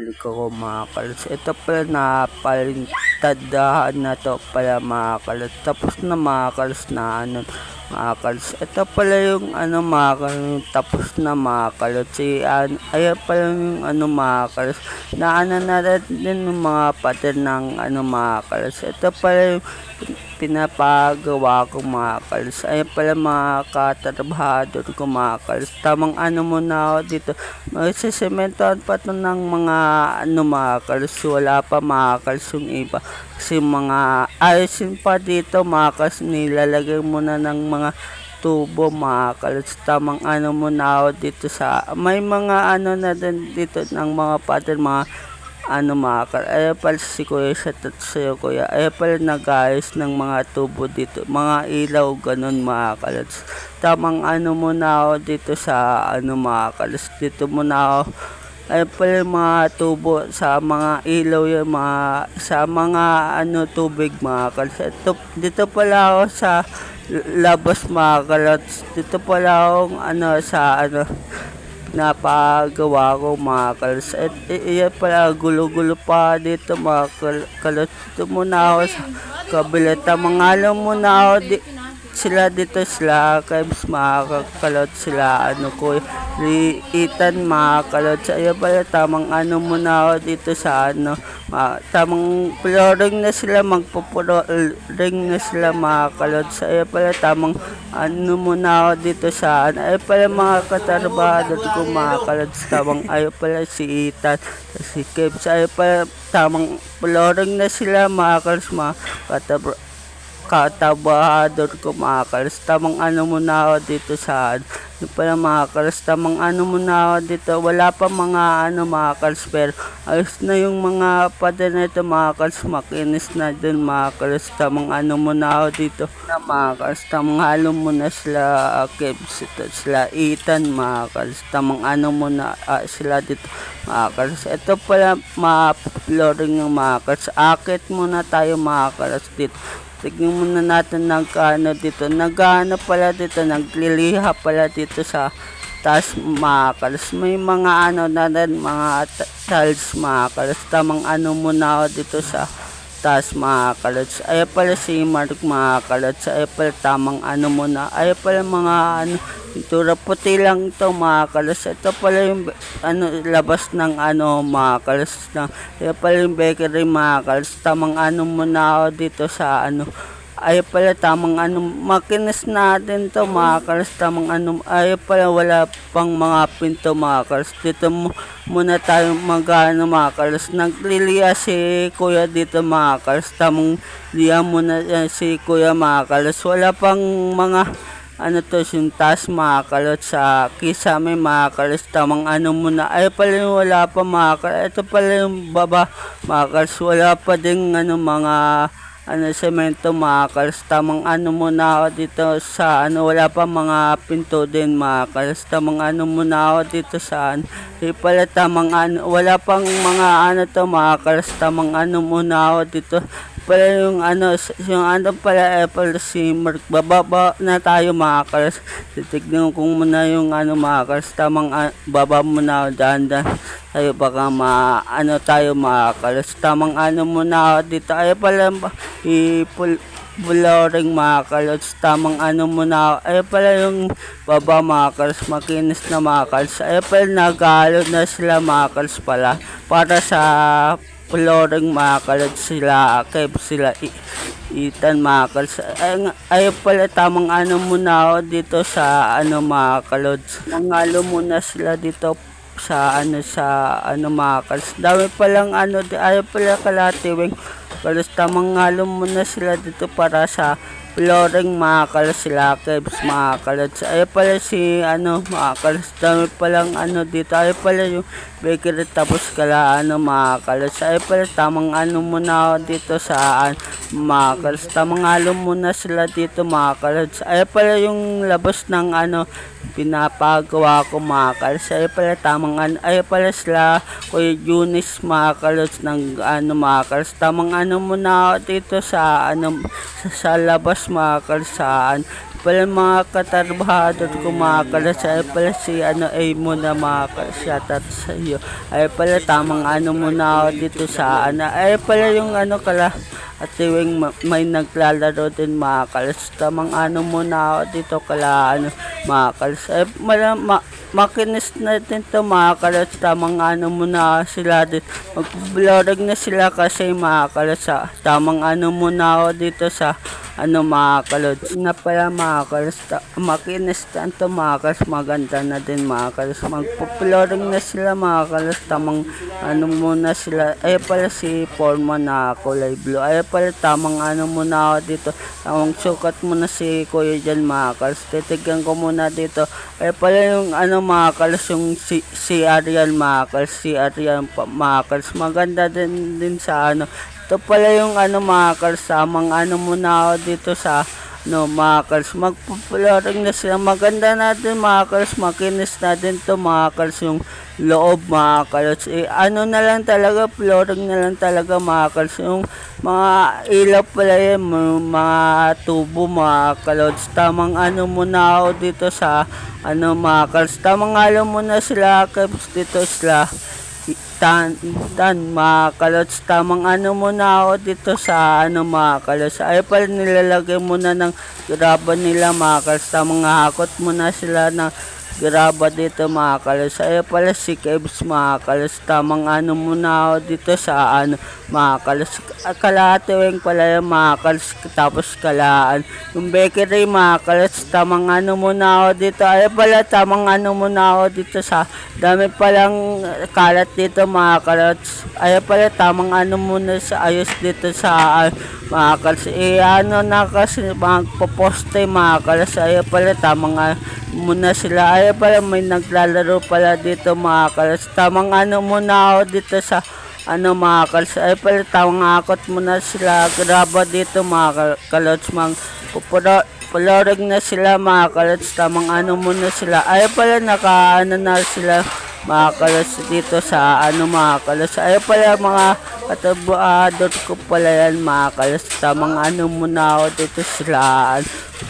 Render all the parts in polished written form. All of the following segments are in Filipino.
bumalik ako mga kalos. Ito pala napalintadahan na to pala mga kalos. Tapos na mga kalos na ano mga kalos. Ito pala yung ano mga kalos. Tapos na mga kalos. Ayan pala yung ano mga kalos. Na ano na rin din yung mga pattern ng ano mga kalos. Ito pala yung pinapagawa ko mga kalos. Ayan pala mga katrabahador ko mga kalos. Tamang ano muna ako dito. Magsisementohan pa to ng mga ano mga kalos. Wala pa mga kalos yung iba. Kasi mga ayusin pa dito mga kalos. Nilalagay muna ng mga tubo mga kalos. Tamang ano muna ako dito sa may mga ano na din dito ng mga pattern mga ano mga ayan pala si kuya siya sa'yo kuya, ayan pala nag-ayos ng mga tubo dito, mga ilaw ganun mga kalos. Tamang ano muna ako dito sa ano mga kalos, dito muna ako. Ayan pala yung mga tubo sa mga ilaw yung mga sa mga ano tubig mga kalos. Dito pala ako sa labas mga kalos, dito pala ako ano sa ano napagawa ko mga kalos. At iyan pala gulo-gulo pa dito mga kalos. Dito muna ako sa kabilata. Mga alam muna ako sila dito sila Kebs mga kalot sila ano ko Ethan mga kalot. Ayan pala tamang ano muna ako dito sa ano tamang flooring na sila magpo-flooring na sila mga kalot. Ayan pala tamang ano muna ako dito sa ano. Ayan pala mga katarbador ko mga kalot. Tamang ayan pala si Ethan si Kebs. Ayan pala tamang flooring na sila mga kalot mga katabahador ko mga kalos. Tamang ano muna ako dito sa yung pala mga kalos. Tamang ano muna ako dito. Wala pa mga ano mga kalos pero ayos na yung mga pader na ito mga kalos. Makinis na dun mga kalos. Tamang ano muna ako dito na mga kalos. Tamang halo muna sila Kebs sila Ethan mga kalos. Tamang ano muna sila dito mga kalos. Ito pala mga flooring ng mga kalos. Akit muna tayo mga kalos dito. Tignan muna natin nagkano dito. Nagkano pala dito. Nagliliha pala dito sa taas mga kalos. May mga ano na rin mga tiles mga kalos. Tamang ano muna ako dito sa taas mga kalos. Ayan pala si Mark mga kalos. Ayan pala tamang ano muna. Ayan pala mga ano pintura puti lang to mga kalos. Ito pala yung ano labas ng ano mga kalos ng ayan pala yung bakery mga kalos. Tamang ano muna ako dito sa ano ay pala tamang ano makinis natin to mga kalos. Tamang ano ay pala wala pang mga pinto mga kalos. Dito muna tayo magano mga kalos. Nagliliya si kuya dito mga kalos. Tamang liya muna si kuya mga kalos. Wala pang mga ano to yung taas mga kalot sa kisame mga kalos. Tamang ano muna ay pala yung wala pa mga kalos. Ito pala yung baba mga kalos. Wala pa din ano mga ano semento mga kalos. Tamang ano muna ako dito sa ano wala pa mga pinto din mga kalos. Tamang ano muna ako dito sa ano ay pala tamang ano wala pang mga ano to mga kalos. Tamang ano muna ako dito pala yung ano pala Apple si Mark. Bababa na tayo mga kalos. Titignan ko muna yung ano mga kalos. Tamang baba muna dahan-dahan tayo baka ano tayo mga kalos. Tamang ano muna ako dito ay pala flooring mga kalos. Tamang ano muna ay pala yung baba mga kalos. Makinis na mga kalos. Ay pala nagalo na sila mga kalos pala para sa flooring mga kalos sila Kev sila Ethan mga kalos. Ay pala tamang ano muna ako dito sa ano mga kalos. Nangalo muna sila dito sa ano mga kalos. Dami palang ano ay pala kalatiwing kalos. Tamang ngalo muna sila dito para sa flooring mga kalos sila Kebs mga kalos. Ay pala si ano mga kalos. Dami palang ano dito. Ay pala yung bakery tapos kala ano mga kalos. Ay pala tamang ano muna ako dito sa mga kalos. Tamang halo muna sila dito mga kalos. Ay pala yung labas ng ano pinapagawa ko mga kalos. Ay pala tamang ano ay pala sila Kuya Eunice mga kalos ng ano mga kalos. Tamang ano muna ako dito sa ano sa labas mga kalos sa pala mga katrabahador ko mga kalas, ay pala si ay muna mga kalas, shoutout sa iyo. Ay pala tamang muna ako dito sa ay pala yung kala at tuwing may naglalaro din mga kalas, tamang muna ako dito kala mga kalas. Ay makinis na din to mga kalas, tamang muna sila din, mag-vlog na sila kasi mga kalas, tamang muna ako dito sa mga kalods na pala mga kalos, makinis tanto mga kalos, maganda na din mga kalos, magpo-flooring na sila mga kalos, tamang muna sila. Ay pala si Foreman na kulay blue, ay pala tamang muna ako dito, tamang sukat muna si kuya dyan mga kalos, titigyan ko muna dito. Ay pala yung mga kalos, yung si Ariel mga kalos, si Ariel mga kalos, maganda din sa ito pala yung mga kalsamang muna ako dito sa mga kals, magpo-flooring na sila, maganda natin mga kals, makinis natin to mga kals, yung loob mga kals, na lang talaga, flooring na lang talaga mga kals, yung mga ilaw pala yan, mga tubo mga kals, tamang muna ako dito sa mga kals, tamang muna sila caps dito sila tan mga kalots, tamang muna ako dito sa mga kalots. Ay pala nilalagay muna ng graba nila mga kalots, tamang hakot muna sila ng graba dito mga kalots. Ay pala si Kebs mga kalots, tamang muna ako dito sa mga kalots. Kalahatiwing pala yung mga kalots, tapos kalaan yung bakery mga kalots, tamang muna ako dito. Ay pala tamang muna ako dito sa dami palang kalat dito mga kalots. Ay pala tamang muna sa ayos dito sa mga kalots. Na kasi magpo-poste mga kalots. Ay pala tamang muna sila. Ay pala may naglalaro pala dito mga kalots, tamang muna ako dito sa mga kalots. Ay pala tamang akot muna sila, graba dito mga kalots, flooring na sila mga kalots, tamang muna sila. Ay pala naka na sila mga kalots dito sa mga kalots. Ay pala mga katabador ko pala yan mga kalots, tamang muna ako dito sila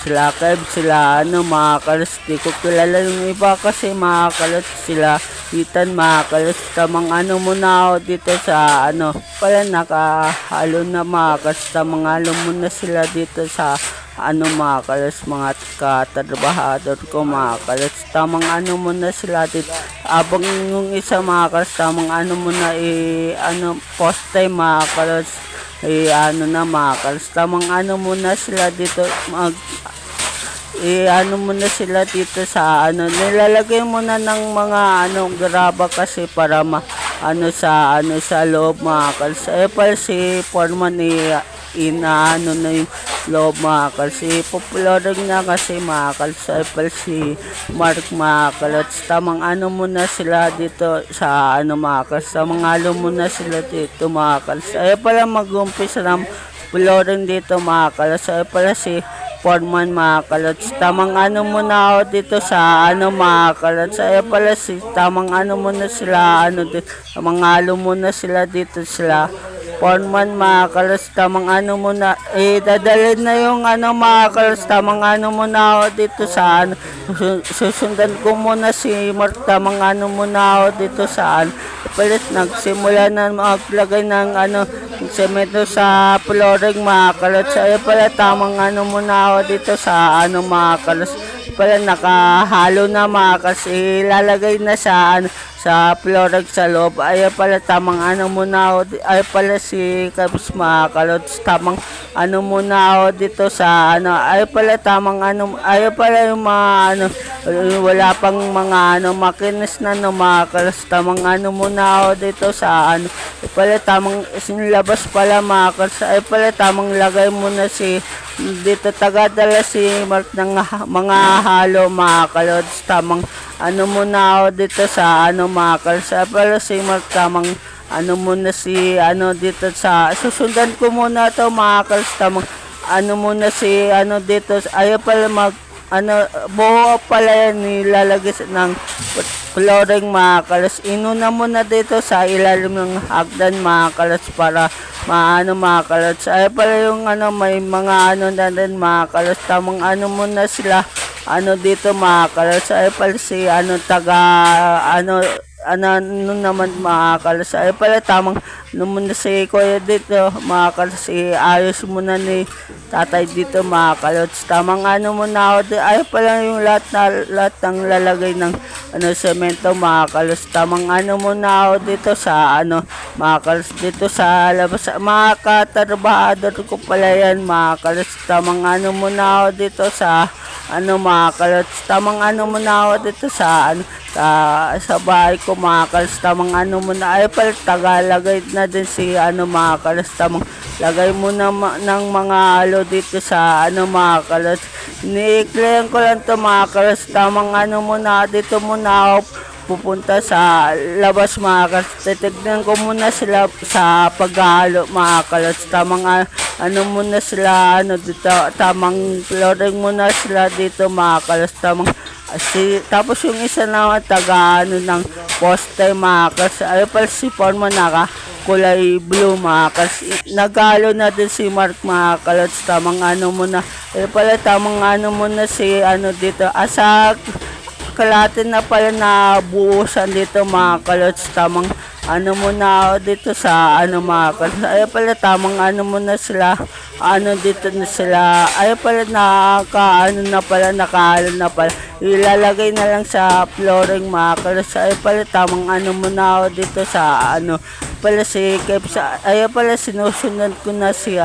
Kev, sila mga kalots, di ko kilala yung iba kasi mga kalots, sila Ethan mga kalots, tamang muna ako dito sa pala nakahalo na mga kalots, tamang muna sila dito sa mga kalots, mga katrabahador ko mga kalots, tamang muna sila dito. Abang yung isa mga kalots, tamang muna post time mga kalots, na mga kalots, tamang muna sila dito, muna sila dito sa nilalagay muna ng mga graba kasi para sa loob mga kalots. Ay pala si Foreman na yung loob mga kalots, popularing na kasi mga kalots. Ay pala si Mark mga kalots, tamang muna sila dito sa mga kalots, tamang muna sila dito mga kalots. Ay pala mag-umpisa ng flooring dito mga kalots. Ay pala si Foreman mga kalots, tamang muna ako dito sa mga kalots. Ay pala si tamang muna sila dito, tamang muna sila dito sila Foreman mga kalots, tamang muna, dadalhin na yung mga kalots, tamang muna ako dito sa susundan ko muna si Mark, tamang muna ako dito sa palit, nagsimula na maglagay ng semento sa flooring mga kalots. Ay pala tamang muna ako dito sa mga kalots, pala nakahalo na mga kalots, ilalagay na sa flooring sa loob. Ay pala tamang muna ako, ay pala si Kabs mga kalots, tamang muna ako dito sa ay pala tamang ay pala yung mga wala pang mga makinis na mga kalots, tamang muna ako dito sa ay pala tamang sinilabas pala mga kalots. Ay pala tamang lagay muna si dito, tagadala si Mark ng mga halo mga kalots, tamang muna ako dito sa mga kalots. Ay pala si Mark, tamang muna si dito sa susundan ko muna to mga kalots, tamang muna si dito. Ayaw pala buo pala yan nilalagay ng flooring mga kalos. Inuna mo na dito sa ilalim ng hagdan mga kalos para mga kalos. Ay pala yung may mga na din mga kalos. Tamang muna sila dito mga kalos. Ay pala si taga naman mga kalos. Ay pala tamang muna si kuya dito mga kalos. Ayos muna ni tatay dito mga kalos. Tamang muna ako dito. Ay pala yung lahat ng lalagay ng semento mga kalos. Tamang muna ako dito sa mga kalos dito sa labas. Mga katrabahador ko pala yan mga kalos. Tamang muna ako dito sa mga kalos. Tamang muna ako dito sa sa bahay ko mga kalos. Tamang muna ay pala tagalagay na din si mga kalos. Tamang lagay muna ng mga dito sa mga kalos. Ni-clear ko lang to mga kalos. Tamang muna dito muna ako pupunta sa labas mga kalos. Titignan ko muna sila sa paghalo mga kalos. Tamang muna sila dito. Tamang flooring muna sila dito mga kalos. Tamang tapos yung isa naman taga ng poste mga kalos. Ay pala si Foreman naka kulay blue mga kalos. Nagalo na din si Mark mga kalos. Tamang muna. Ay pala tamang muna si dito. Asa kalatin na pala na buusan dito mga kalos. Tamang muna ako dito sa mga kalos. Ay pala tamang muna sila dito na sila. Ay pala na pala nakahalo na pala. Ilalagay na lang sa flooring mga kalos. Ay pala tamang muna ako dito sa pala si Kepsa. Ay pala sinusunod ko na si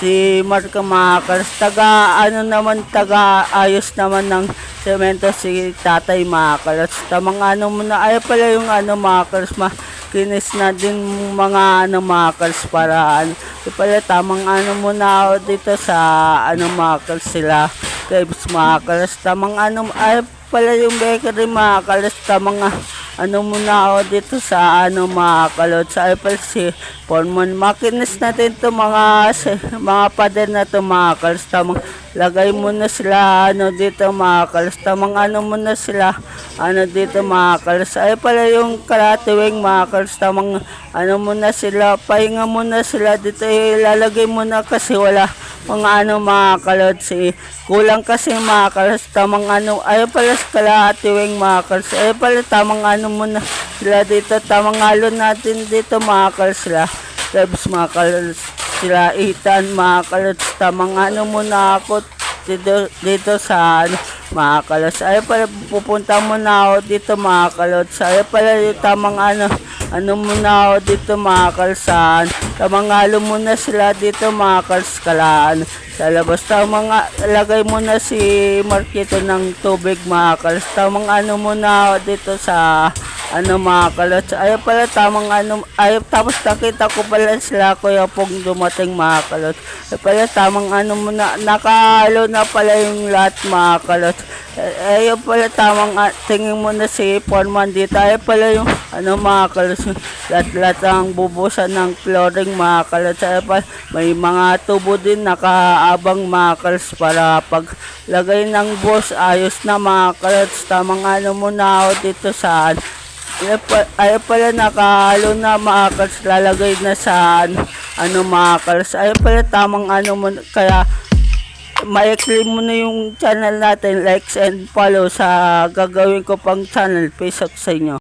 si Mark mga kalos. Taga naman taga ayos naman ng semento si tatay mga kalos. Tamang muna. Ay pala yung mga kalos kinis na din mga mga kalos para pala tamang muna ako dito sa mga kalos sila Kebs mga kalos. Tamang ay pala yung bakery mga kalos. Tamang muna ako dito sa mga kalos. Ay pala si Foreman. Makinis natin to mga pader na to mga kalos. Tamang lagay muna sila dito mga kalos. Tamang muna sila dito mga kalos. Ay pala yung kalatiwing mga kalos. Tamang muna sila. Pahinga muna sila dito. Ilalagay muna kasi wala mga mga kalos. Kulang kasi mga kalos. Tamang ay pala sa kalatiwing mga kalos. Ay pala tamang muna sila dito. Tamang halo natin dito mga kalos sila. Kebs mga kalos sila Ethan mga kalos. Tamang muna ako dito sa mga kalos. Ay pala pupunta muna ako dito mga kalos. Ay pala yung tamang muna ako dito mga kalsaan. Tamang halo muna sila dito mga kalskalaan sa labas. Tamang lagay muna si Markito ng tubig mga kalos. Tamang muna ako dito sa mga kalos. Ay pala tamang ay tapos nakita ko pala sila Kuya Pong dumating mga kalos. Ay pala tamang muna nakahalo na pala yung lahat mga kalos. Ay pala tamang tingin mo na si Foreman dito. Ay pala yung mga kalos. Lahat ang bubusan ng flooring mga kalos. Ay pala may mga tubo din nakaabang mga kalos para paglagay ng boss ayos na mga kalos. Tamang muna ako dito sa ay pala nakahalo na mga kalos. Lalagay na sa mga kalos. Ay pala tamang muna kaya ma-click mo na yung channel natin, likes and follow sa gagawin ko pang channel. Peace out sa inyo.